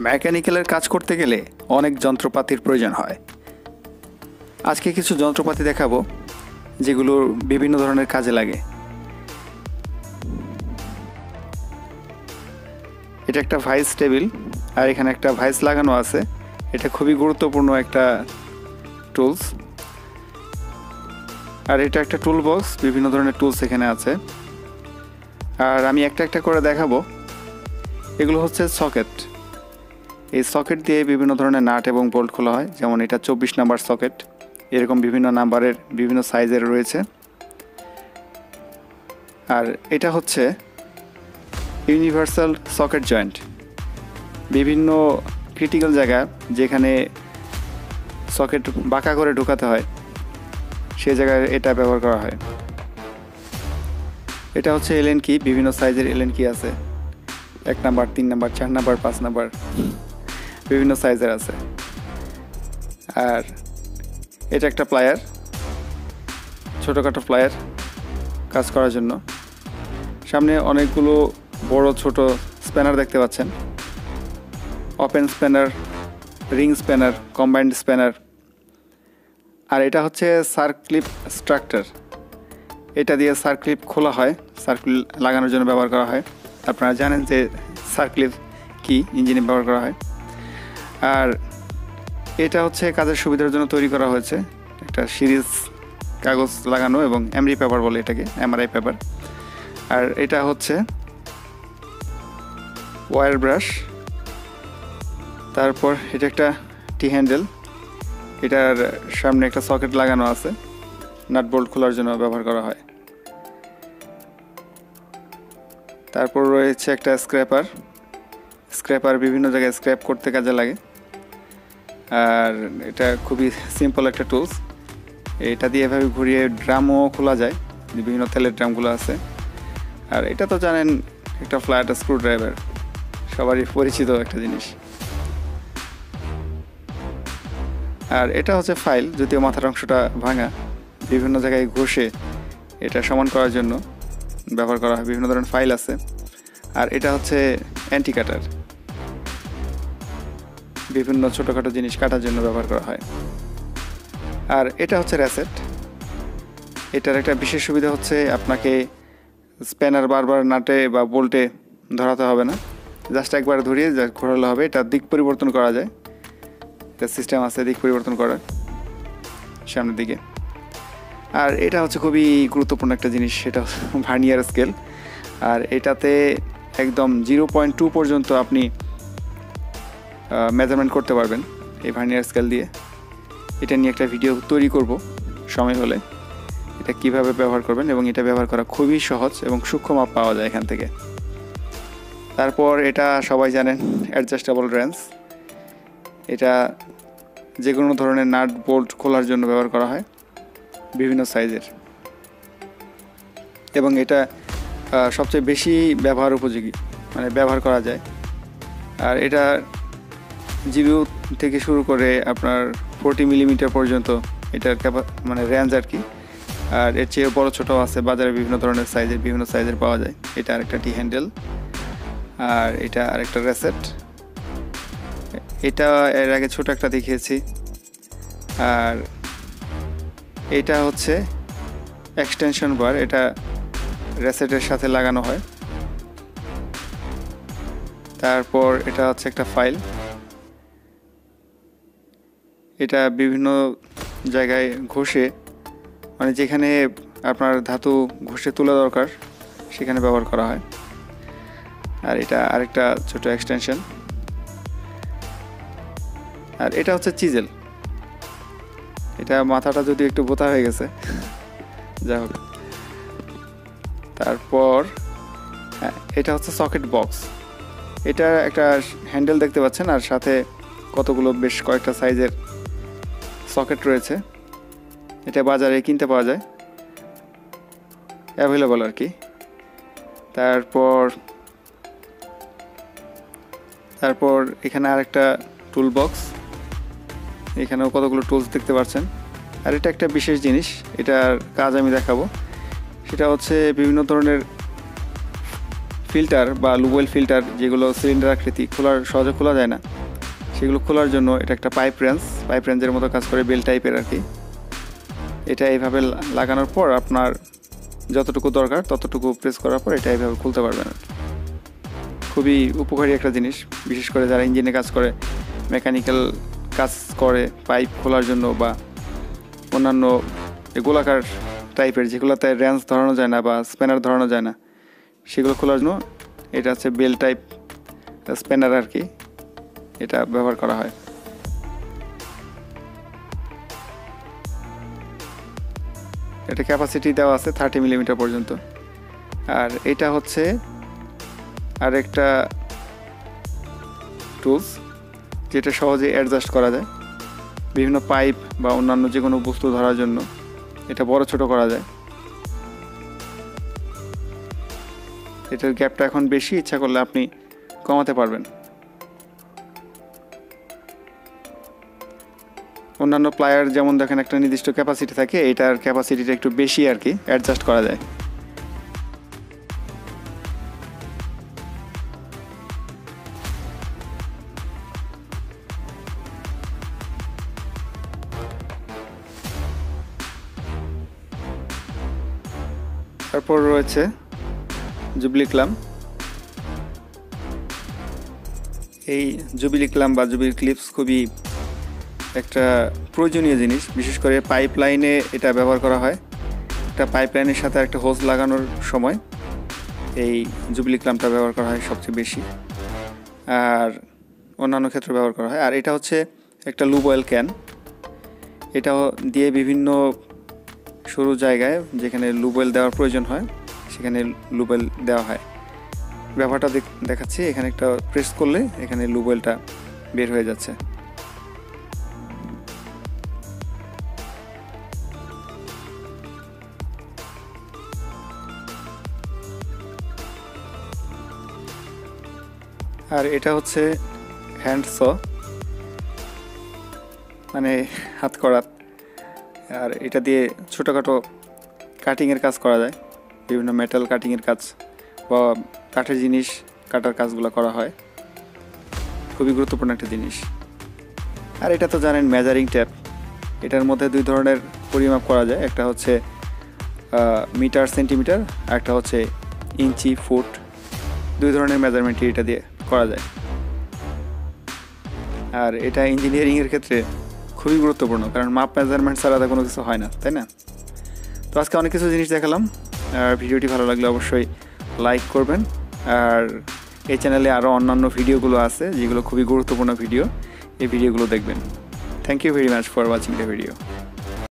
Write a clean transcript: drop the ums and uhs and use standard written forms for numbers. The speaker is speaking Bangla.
মেকানিক্যালের কাজ করতে গেলে অনেক যন্ত্রপাতির প্রয়োজন হয়। আজকে কিছু যন্ত্রপাতি দেখাবো যেগুলো বিভিন্ন ধরনের কাজে লাগে। এটা একটা ভাইস টেবিল, আর এখানে একটা ভাইস লাগানো আছে। এটা খুবই গুরুত্বপূর্ণ একটা টুলস। আর এটা একটা টুল বক্স, বিভিন্ন ধরনের টুলস এখানে আছে। আর আমি একটা একটা করে দেখাবো। এগুলো হচ্ছে সকেট। এই সকেট দিয়ে বিভিন্ন ধরনের নাট এবং বোল্ট খোলা হয়। যেমন এটা 24 নাম্বার সকেট, এরকম বিভিন্ন নাম্বারের বিভিন্ন সাইজের রয়েছে। আর এটা হচ্ছে ইউনিভার্সাল সকেট জয়েন্ট। বিভিন্ন ক্রিটিক্যাল জায়গা যেখানে সকেট বাঁকা করে ঢোকাতে হয় সেই জায়গায় এটা ব্যবহার করা হয়। এটা হচ্ছে এলএন কি, বিভিন্ন সাইজের এলএন কি আছে, 1 নাম্বার, 3 নাম্বার, 4 নাম্বার, 5 নাম্বার, বিভিন্ন সাইজের আছে। আর এটা একটা প্লায়ার, ছোটোখাটো প্লায়ার কাজ করার জন্য। সামনে অনেকগুলো বড় ছোট স্প্যানার দেখতে পাচ্ছেন। Open spanner, ring spanner, combined spanner. আর এটা হচ্ছে সার্ক্লিপ স্ট্রাক্টার। এটা দিয়ে সার্ক্লিপ খোলা হয়, সার্ক্লিপ লাগানোর জন্য ব্যবহার করা হয়। আপনারা জানেন যে সার্ক্লিপ কি ইঞ্জিনে ব্যবহার করা হয়। আর এটা হচ্ছে কাজের সুবিধার জন্য তৈরি করা হয়েছে, একটা সিরিজ কাগজ লাগানো এবং এমরি পেপার বলে এটাকে, এমআরআই পেপার। আর এটা হচ্ছে ওয়্যার ব্রাশ। তারপর এটা একটা টি হ্যান্ডেল, এটার সামনে একটা সকেট লাগানো আছে, নাট বোল্ট খোলার জন্য ব্যবহার করা হয়। তারপর রয়েছে একটা স্ক্র্যাপার। স্ক্র্যাপার বিভিন্ন জায়গায় স্ক্র্যাপ করতে কাজে লাগে। আর এটা খুবই সিম্পল একটা টুলস। এটা দিয়ে এভাবে ঘুরিয়ে ড্রামও খোলা যায়, বিভিন্ন তেলের ড্রামগুলো আছে। আর এটা তো জানেন একটা ফ্ল্যাট স্ক্রু ড্রাইভার, সবারই পরিচিত একটা জিনিস। আর এটা হচ্ছে ফাইল, যদিও মাথার অংশটা ভাঙা, বিভিন্ন জায়গায় ঘষে এটা সমান করার জন্য ব্যবহার করা হয়। বিভিন্ন ধরনের ফাইল আছে। আর এটা হচ্ছে অ্যান্টি কাটার, বিভিন্ন ছোটোখাটো জিনিস কাটার জন্য ব্যবহার করা হয়। আর এটা হচ্ছে র্যাসেট। এটার একটা বিশেষ সুবিধা হচ্ছে আপনাকে স্প্যানার বারবার নাটে বা বোল্টে ধরাতে হবে না, জাস্ট একবার ধরিয়ে ঘোরালে হবে। এটা দিক পরিবর্তন করা যায়, এটা সিস্টেম আছে দিক পরিবর্তন করার সামনের দিকে। আর এটা হচ্ছে খুবই গুরুত্বপূর্ণ একটা জিনিস, সেটা ভার্নিয়ার স্কেল। আর এটাতে একদম 0.2 পর্যন্ত আপনি মেজারমেন্ট করতে পারবেন এই ভার্নিয়ার স্কেল দিয়ে। এটা নিয়ে একটা ভিডিও তৈরি করব সময় হলে, এটা কিভাবে ব্যবহার করবেন, এবং এটা ব্যবহার করা খুবই সহজ এবং সূক্ষ্ম মাপ পাওয়া যায় এখান থেকে। তারপর এটা সবাই জানেন অ্যাডজাস্টেবল রেঞ্জ। এটা যে কোনো ধরনের নাট বোল্ট খোলার জন্য ব্যবহার করা হয়, বিভিন্ন সাইজের। এবং এটা সবচেয়ে বেশি ব্যবহার উপযোগী, মানে ব্যবহার করা যায়। আর এটা 0 থেকে শুরু করে আপনার 40 মিলিমিটার পর্যন্ত এটার মানে রেঞ্জ আর কি। আর এর চেয়ে বড় ছোটো আছে, বাজারে বিভিন্ন ধরনের সাইজের, বিভিন্ন সাইজের পাওয়া যায়। এটা আরেকটা টি হ্যান্ডেল। আর এটা আরেকটা রেসেট। এটা এর আগে ছোট একটা দেখিয়েছি। আর এটা হচ্ছে এক্সটেনশন বার, এটা রেসেটের সাথে লাগানো হয়। তারপর এটা হচ্ছে একটা ফাইল, এটা বিভিন্ন জায়গায় ঘষে, মানে যেখানে আপনার ধাতু ঘষে তোলা দরকার সেখানে ব্যবহার করা হয়। আর এটা আরেকটা ছোট এক্সটেনশন। আর এটা হচ্ছে চিজেল। এটা মাথাটা যদি একটু বোতা হয়ে গেছে, যাই হোক। তারপর হ্যাঁ, এটা হচ্ছে সকেট বক্স। এটা একটা হ্যান্ডেল দেখতে পাচ্ছেন, আর সাথে কতগুলো বেশ কয়েকটা সাইজের সকেট রয়েছে। এটা বাজারে কিনতে পাওয়া যায়, অ্যাভেলেবল আর কি। তারপর এখানে আরেকটা টুল বক্স, এখানেও কতগুলো টুলস দেখতে পাচ্ছেন। আর এটা একটা বিশেষ জিনিস, এটার কাজ আমি দেখাবো। সেটা হচ্ছে বিভিন্ন ধরনের ফিল্টার বা লুব অয়েল ফিল্টার যেগুলো সিলিন্ডার আকৃতি সহজে খোলা যায় না, সেগুলো খোলার জন্য এটা একটা পাইপ রেঞ্জের মতো কাজ করে, বেল টাইপের আর কি। এটা এইভাবে লাগানোর পর আপনার যতটুকু দরকার ততটুকু প্রেস করার পর এটা এইভাবে খুলতে পারবেন। খুবই উপকারী একটা জিনিস, বিশেষ করে যারা ইঞ্জিনে কাজ করে, মেকানিক্যাল কাজ করে পাইপ খোলার জন্য, বা অন্যান্য গোলাকার টাইপের যেগুলোতে রেঞ্জ ধরানো যায় না বা স্প্যানার ধরানো যায় না, সেগুলো খোলার জন্য এটা হচ্ছে বেল টাইপ স্প্যানার আর কি, এটা ব্যবহার করা হয়। এটা ক্যাপাসিটি দেওয়া আছে 30 মিলিমিটার পর্যন্ত। আর এটা হচ্ছে আরেকটা টুলস যেটা সহজে অ্যাডজাস্ট করা যায়, বিভিন্ন পাইপ বা অন্যান্য যে কোনো বস্তু ধরার জন্য এটা বড় ছোট করা যায়। এটার গ্যাপটা এখন বেশি, ইচ্ছা করলে আপনি কমাতে পারবেন। অন্যান্য প্লায়ার যেমন দেখেন একটা নির্দিষ্ট ক্যাপাসিটি থাকে, এটার ক্যাপাসিটিটা একটু বেশি আর কি, অ্যাডজাস্ট করা যায়। তারপর রয়েছে জুবিলি ক্ল্যাম্প। এই জুবিলি ক্ল্যাম্প বা জুবিলি ক্লিপস খুবই একটা প্রয়োজনীয় জিনিস, বিশেষ করে পাইপ লাইনে এটা ব্যবহার করা হয়। একটা পাইপ লাইনের সাথে একটা হোস লাগানোর সময় এই জুবিলি ক্ল্যাম্পটা ব্যবহার করা হয় সবচেয়ে বেশি, আর অন্যান্য ক্ষেত্রে ব্যবহার করা হয়। আর এটা হচ্ছে একটা লুব অয়েল ক্যান, এটা দিয়ে বিভিন্ন সরু জায়গায় যেখানে লুব অয়েল দেওয়ার প্রয়োজন হয় সেখানে লুব অয়েল দেওয়া হয়। ব্যাপারটা দেখাচ্ছি, এখানে একটা প্রেস করলে এখানে লুব অয়েলটা বের হয়ে যাচ্ছে। আর এটা হচ্ছে হ্যান্ড স, মানে হাত করাত। আর এটা দিয়ে ছোটোখাটো কাটিংয়ের কাজ করা যায়, বিভিন্ন মেটাল কাটিংয়ের কাজ বা কাঠের জিনিস কাটার কাজগুলো করা হয়। খুবই গুরুত্বপূর্ণ একটা জিনিস। আর এটা তো জানেন মেজারিং ট্যাপ, এটার মধ্যে দুই ধরনের পরিমাপ করা যায়, একটা হচ্ছে মিটার সেন্টিমিটার, আর একটা হচ্ছে ইঞ্চি ফুট। দুই ধরনের মেজারমেন্টই এটা দিয়ে করা যায়। আর এটা ইঞ্জিনিয়ারিংয়ের ক্ষেত্রে খুবই গুরুত্বপূর্ণ, কারণ মাপ মেজারমেন্ট ছাড়া কোনো কিছু হয় না, তাই না? তো আজকে অনেক কিছু জিনিস দেখালাম। আর ভিডিওটি ভালো লাগলে অবশ্যই লাইক করবেন। আর এই চ্যানেলে আরও অন্যান্য ভিডিওগুলো আছে যেগুলো খুবই গুরুত্বপূর্ণ ভিডিও, এই ভিডিওগুলো দেখবেন। Thank you very much for watching the video.